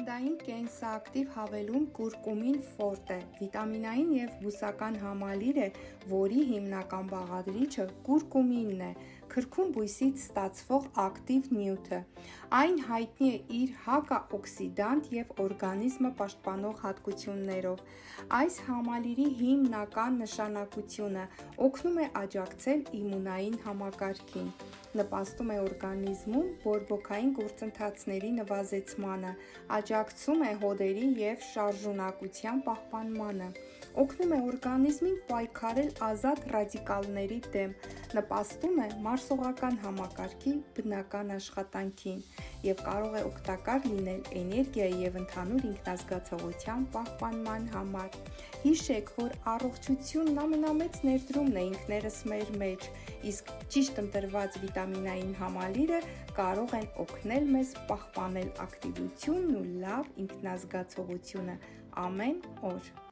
Հիվանդային կենսաակտիվ հավելում կուրկումին ֆորտե վիտամինային և բուսական համալիր է, որի հիմնական բաղադրիչը կուրկումինն է, քրքում բույսից ստացվող ակտիվ նյութը։ Այն հայտնի է իր հակաօքսիդանտ և օրգանիզմը պաշտպանող հատկություններով։ Այս համալիրի հիմնական նշանակությունը օգնում է աջակցել իմունային համակարգին, նպաստում է օրգանիզմում բորբոքային գործընթացների նվազեցմանը, աջակցում է հոդերի և շարժունակության պահպանմանը, օգնում է օրգանիզմին պայքարել ազատ ռադիկալների դեմ, նպաստում է մարսողական համակարգի բնական աշխատանքին և կարող է օգտակար լինել էներգիայի և ընդհանուր ինքնազգացողության պահպանման համար։ Հիշեք, որ առողջությունն ամենամեծ ներդրումն է ինքներս մեր մեջ, իսկ ճիշտ ընտրված վիտամինային համալիրը կարող են օգնել մեզ պահպանել ակտիվությունն ու լավ ինքնազգացողությունը ամեն օր։